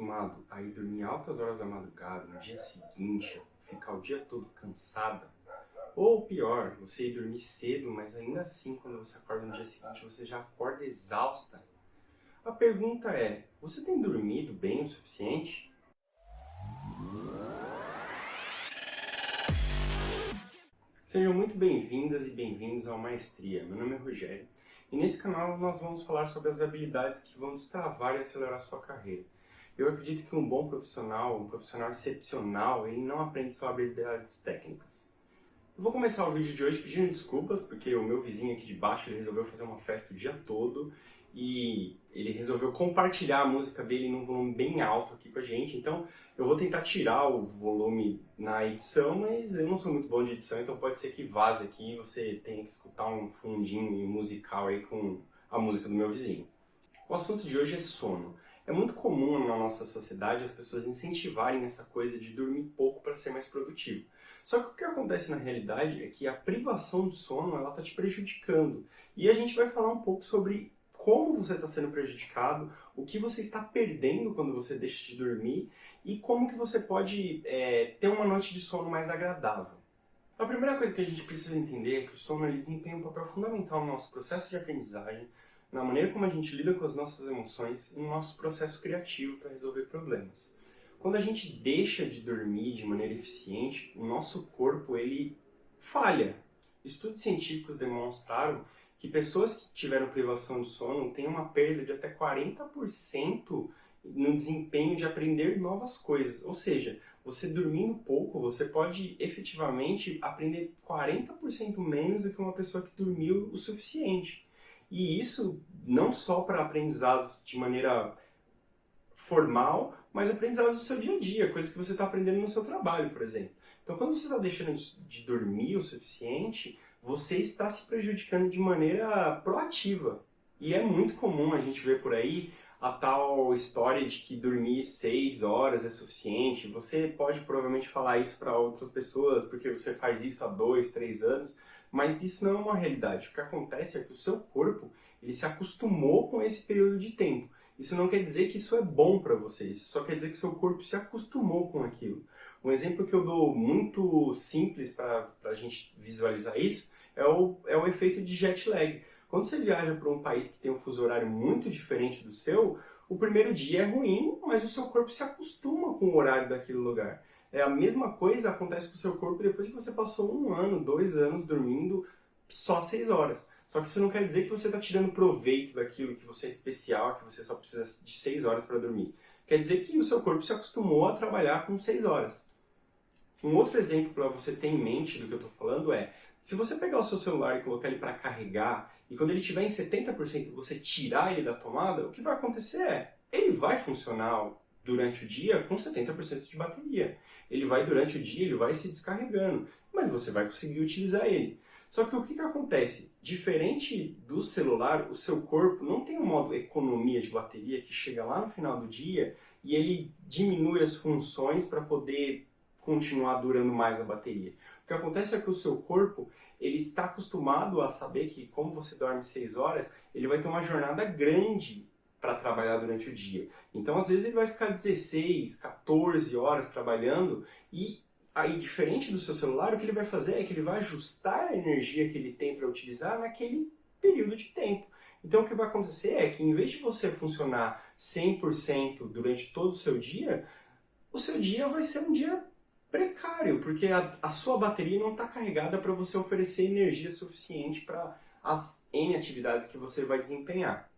acostumado a ir dormir altas horas da madrugada, no dia seguinte, ficar o dia todo cansada, ou pior, você ir dormir cedo, mas ainda assim, quando você acorda no dia seguinte, você já acorda exausta, a pergunta é, você tem dormido bem o suficiente? Sejam muito bem-vindas e bem-vindos ao Maestria. Meu nome é Rogério e nesse canal nós vamos falar sobre as habilidades que vão destravar e acelerar a sua carreira. Eu acredito que um bom profissional, um profissional excepcional, ele não aprende só habilidades técnicas. Eu vou começar o vídeo de hoje pedindo desculpas, porque o meu vizinho aqui de baixo ele resolveu fazer uma festa o dia todo e ele resolveu compartilhar a música dele num volume bem alto aqui com a gente, então eu vou tentar tirar o volume na edição, mas eu não sou muito bom de edição, então pode ser que vaze aqui e você tenha que escutar um fundinho musical aí com a música do meu vizinho. O assunto de hoje é sono. É muito comum na nossa sociedade as pessoas incentivarem essa coisa de dormir pouco para ser mais produtivo. Só que o que acontece na realidade é que a privação de sono ela está te prejudicando. E a gente vai falar um pouco sobre como você está sendo prejudicado, o que você está perdendo quando você deixa de dormir e como que você pode ter uma noite de sono mais agradável. A primeira coisa que a gente precisa entender é que o sono ele desempenha um papel fundamental no nosso processo de aprendizagem, na maneira como a gente lida com as nossas emoções e no nosso processo criativo para resolver problemas. Quando a gente deixa de dormir de maneira eficiente, o nosso corpo ele falha. Estudos científicos demonstraram que pessoas que tiveram privação de sono têm uma perda de até 40% no desempenho de aprender novas coisas. Ou seja, você dormindo pouco, você pode efetivamente aprender 40% menos do que uma pessoa que dormiu o suficiente. E isso não só para aprendizados de maneira formal, mas aprendizados do seu dia a dia, coisas que você está aprendendo no seu trabalho, por exemplo. Então, quando você está deixando de dormir o suficiente, você está se prejudicando de maneira proativa. E é muito comum a gente ver por aí a tal história de que dormir 6 horas é suficiente. Você pode provavelmente falar isso para outras pessoas, porque você faz isso há 2, 3 anos, mas isso não é uma realidade. O que acontece é que o seu corpo ele se acostumou com esse período de tempo. Isso não quer dizer que isso é bom para você, isso só quer dizer que o seu corpo se acostumou com aquilo. Um exemplo que eu dou muito simples para a gente visualizar isso é o efeito de jet lag. Quando você viaja para um país que tem um fuso horário muito diferente do seu, o primeiro dia é ruim, mas o seu corpo se acostuma com o horário daquele lugar. A mesma coisa acontece com o seu corpo depois que você passou 1 ano, 2 anos dormindo só 6 horas. Só que isso não quer dizer que você está tirando proveito daquilo, que você é especial, que você só precisa de 6 horas para dormir. Quer dizer que o seu corpo se acostumou a trabalhar com 6 horas. Um outro exemplo para você ter em mente do que eu estou falando é, se você pegar o seu celular e colocar ele para carregar, e quando ele estiver em 70% você tirar ele da tomada, o que vai acontecer é, ele vai funcionar durante o dia com 70% de bateria. Ele vai durante o dia, ele vai se descarregando, mas você vai conseguir utilizar ele. Só que o que acontece? Diferente do celular, o seu corpo não tem um modo economia de bateria que chega lá no final do dia e ele diminui as funções para poder continuar durando mais a bateria. O que acontece é que o seu corpo ele está acostumado a saber que como você dorme 6 horas, ele vai ter uma jornada grande para trabalhar durante o dia. Então às vezes ele vai ficar 16, 14 horas trabalhando e aí, diferente do seu celular, o que ele vai fazer é que ele vai ajustar a energia que ele tem para utilizar naquele período de tempo. Então, o que vai acontecer é que, em vez de você funcionar 100% durante todo o seu dia vai ser um dia precário, porque a sua bateria não está carregada para você oferecer energia suficiente para as N atividades que você vai desempenhar.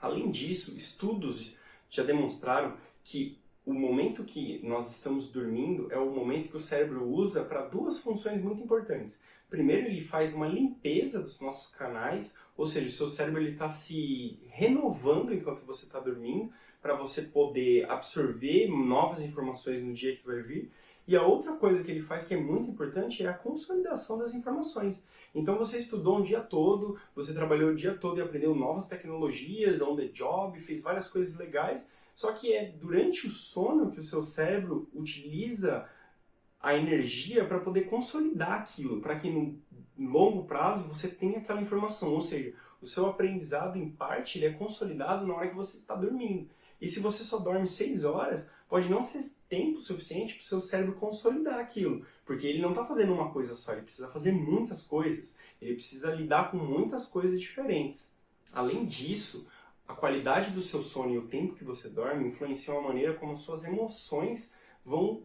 Além disso, estudos já demonstraram que o momento que nós estamos dormindo é o momento que o cérebro usa para 2 funções muito importantes. Primeiro, ele faz uma limpeza dos nossos canais, ou seja, o seu cérebro está se renovando enquanto você está dormindo, para você poder absorver novas informações no dia que vai vir. E a outra coisa que ele faz que é muito importante é a consolidação das informações. Então você estudou um dia todo, você trabalhou o dia todo e aprendeu novas tecnologias, on the job, fez várias coisas legais, só que é durante o sono que o seu cérebro utiliza a energia para poder consolidar aquilo, para que no longo prazo você tenha aquela informação, ou seja, o seu aprendizado em parte ele é consolidado na hora que você está dormindo. E se você só dorme 6 horas, pode não ser tempo suficiente para o seu cérebro consolidar aquilo, porque ele não está fazendo uma coisa só, ele precisa fazer muitas coisas, ele precisa lidar com muitas coisas diferentes. Além disso, a qualidade do seu sono e o tempo que você dorme influenciam a maneira como suas emoções vão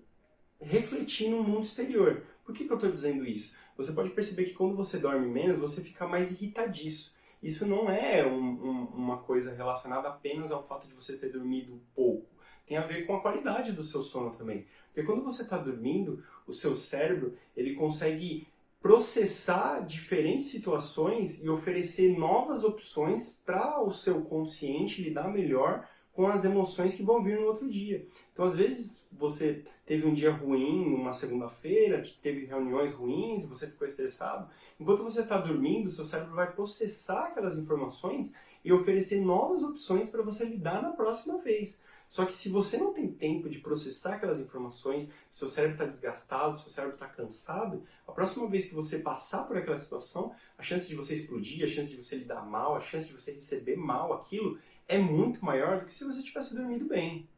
refletir no mundo exterior. Por que eu estou dizendo isso? Você pode perceber que quando você dorme menos, você fica mais irritadiço. Isso não é uma coisa relacionada apenas ao fato de você ter dormido pouco. Tem a ver com a qualidade do seu sono também. Porque quando você está dormindo, o seu cérebro ele consegue processar diferentes situações e oferecer novas opções para o seu consciente lidar melhor com as emoções que vão vir no outro dia. Então, às vezes, você teve um dia ruim numa segunda-feira, teve reuniões ruins, você ficou estressado. Enquanto você está dormindo, seu cérebro vai processar aquelas informações e oferecer novas opções para você lidar na próxima vez. Só que se você não tem tempo de processar aquelas informações, seu cérebro está desgastado, seu cérebro está cansado, a próxima vez que você passar por aquela situação, a chance de você explodir, a chance de você lidar mal, a chance de você receber mal aquilo, é muito maior do que se você tivesse dormido bem.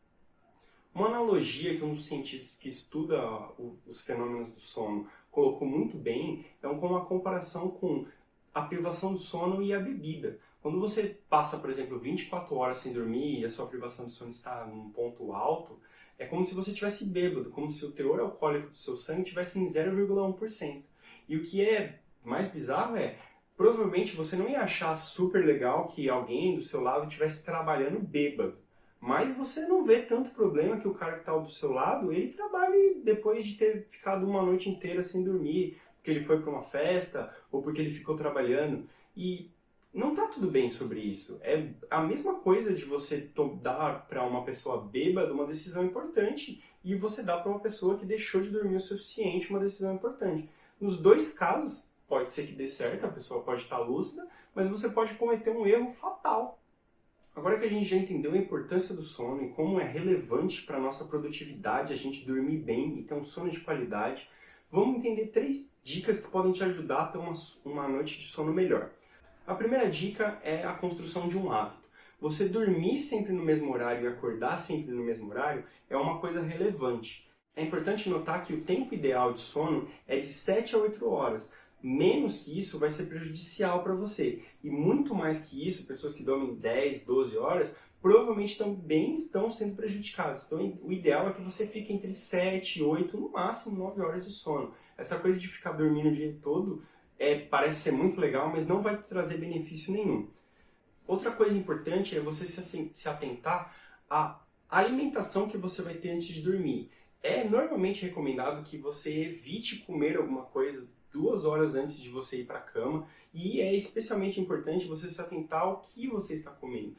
Uma analogia que um dos cientistas que estuda os fenômenos do sono colocou muito bem é uma comparação com a privação do sono e a bebida. Quando você passa, por exemplo, 24 horas sem dormir e a sua privação de sono está num ponto alto, é como se você estivesse bêbado, como se o teor alcoólico do seu sangue estivesse em 0,1%. E o que é mais bizarro provavelmente você não ia achar super legal que alguém do seu lado estivesse trabalhando bêbado. Mas você não vê tanto problema que o cara que está do seu lado, ele trabalhe depois de ter ficado uma noite inteira sem dormir, porque ele foi para uma festa ou porque ele ficou trabalhando. E não está tudo bem sobre isso. É a mesma coisa de você dar para uma pessoa bêbada uma decisão importante e você dar para uma pessoa que deixou de dormir o suficiente uma decisão importante. Nos dois casos, pode ser que dê certo, a pessoa pode estar lúcida, mas você pode cometer um erro fatal. Agora que a gente já entendeu a importância do sono e como é relevante para a nossa produtividade a gente dormir bem e ter um sono de qualidade, vamos entender 3 dicas que podem te ajudar a ter uma noite de sono melhor. A primeira dica é a construção de um hábito. Você dormir sempre no mesmo horário e acordar sempre no mesmo horário é uma coisa relevante. É importante notar que o tempo ideal de sono é de 7 a 8 horas. Menos que isso vai ser prejudicial para você. E muito mais que isso, pessoas que dormem 10, 12 horas, provavelmente também estão sendo prejudicadas. Então o ideal é que você fique entre 7, 8, no máximo 9 horas de sono. Essa coisa de ficar dormindo o dia todo parece ser muito legal, mas não vai te trazer benefício nenhum. Outra coisa importante é você se atentar à alimentação que você vai ter antes de dormir. É normalmente recomendado que você evite comer alguma coisa 2 horas antes de você ir para a cama e é especialmente importante você se atentar ao que você está comendo.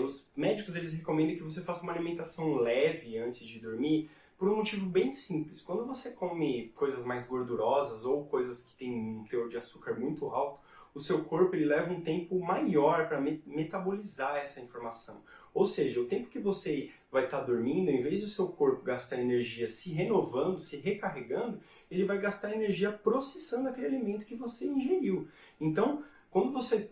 Os médicos eles recomendam que você faça uma alimentação leve antes de dormir por um motivo bem simples. Quando você come coisas mais gordurosas ou coisas que têm um teor de açúcar muito alto, o seu corpo ele leva um tempo maior para metabolizar essa informação. Ou seja, o tempo que você vai estar dormindo, em vez do seu corpo gastar energia se renovando, se recarregando, ele vai gastar energia processando aquele alimento que você ingeriu. Então, quando você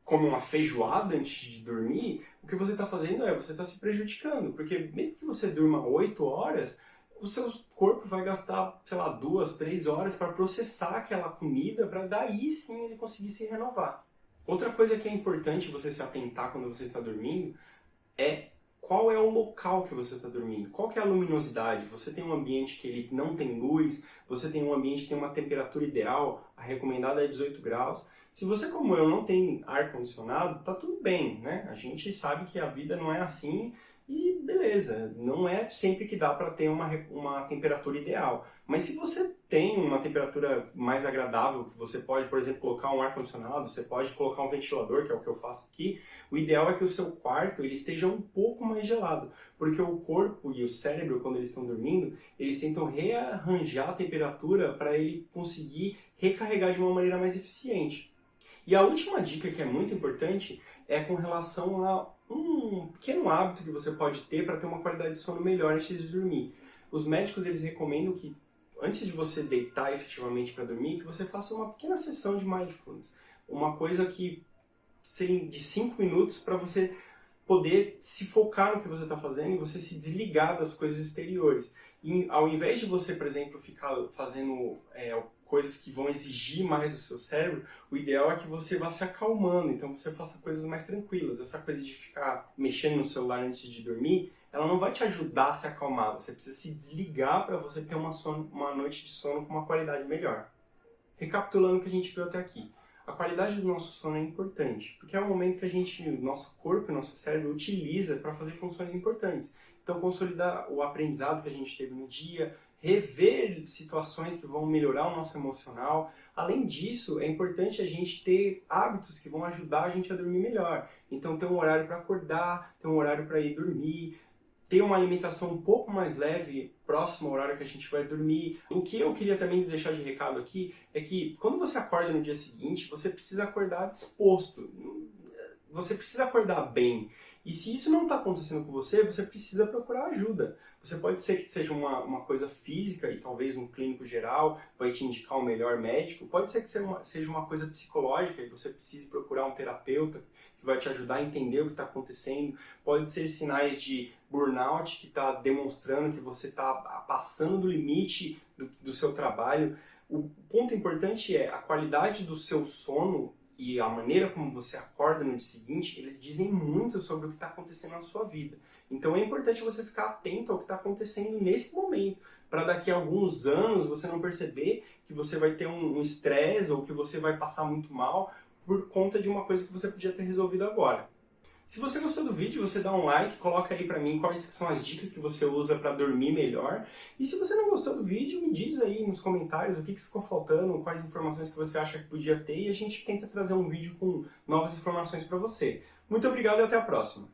come uma feijoada antes de dormir, o que você está fazendo você está se prejudicando, porque mesmo que você durma 8 horas, o seu corpo vai gastar, sei lá, 2, 3 horas para processar aquela comida, para daí sim ele conseguir se renovar. Outra coisa que é importante você se atentar quando você está dormindo é qual é o local que você está dormindo, qual que é a luminosidade. Você tem um ambiente que ele não tem luz, você tem um ambiente que tem uma temperatura ideal, a recomendada é 18 graus. Se você, como eu, não tem ar-condicionado, tá tudo bem, né? A gente sabe que a vida não é assim e beleza, não é sempre que dá para ter uma temperatura ideal. Mas se você tem uma temperatura mais agradável, que você pode, por exemplo, colocar um ar-condicionado, você pode colocar um ventilador, que é o que eu faço aqui, o ideal é que o seu quarto ele esteja um pouco mais gelado, porque o corpo e o cérebro, quando eles estão dormindo, eles tentam rearranjar a temperatura para ele conseguir recarregar de uma maneira mais eficiente. E a última dica que é muito importante é com relação a um pequeno hábito que você pode ter para ter uma qualidade de sono melhor antes de dormir. Os médicos eles recomendam que antes de você deitar efetivamente para dormir, que você faça uma pequena sessão de mindfulness. Uma coisa que de 5 minutos para você poder se focar no que você está fazendo e você se desligar das coisas exteriores. E ao invés de você, por exemplo, ficar fazendo coisas que vão exigir mais do seu cérebro, o ideal é que você vá se acalmando, então você faça coisas mais tranquilas. Essa coisa de ficar mexendo no celular antes de dormir, ela não vai te ajudar a se acalmar, você precisa se desligar para você ter uma noite de sono com uma qualidade melhor. Recapitulando o que a gente viu até aqui. A qualidade do nosso sono é importante, porque é o momento que o nosso corpo e o nosso cérebro utiliza para fazer funções importantes. Então, consolidar o aprendizado que a gente teve no dia, rever situações que vão melhorar o nosso emocional. Além disso, é importante a gente ter hábitos que vão ajudar a gente a dormir melhor. Então, ter um horário para acordar, ter um horário para ir dormir, ter uma alimentação um pouco mais leve, próximo ao horário que a gente vai dormir. O que eu queria também deixar de recado aqui é que quando você acorda no dia seguinte, você precisa acordar disposto. Você precisa acordar bem. E se isso não está acontecendo com você, você precisa procurar ajuda. Você pode ser que seja uma coisa física e talvez um clínico geral vai te indicar o melhor médico. Pode ser que seja uma coisa psicológica e você precise procurar um terapeuta que vai te ajudar a entender o que está acontecendo. Pode ser sinais de burnout que está demonstrando que você está passando do limite do seu trabalho. O ponto importante é a qualidade do seu sono e a maneira como você acorda no dia seguinte, eles dizem muito sobre o que está acontecendo na sua vida. Então é importante você ficar atento ao que está acontecendo nesse momento, para daqui a alguns anos você não perceber que você vai ter um estresse ou que você vai passar muito mal por conta de uma coisa que você podia ter resolvido agora. Se você gostou do vídeo, você dá um like, coloca aí pra mim quais são as dicas que você usa pra dormir melhor. E se você não gostou do vídeo, me diz aí nos comentários o que ficou faltando, quais informações que você acha que podia ter e a gente tenta trazer um vídeo com novas informações pra você. Muito obrigado e até a próxima!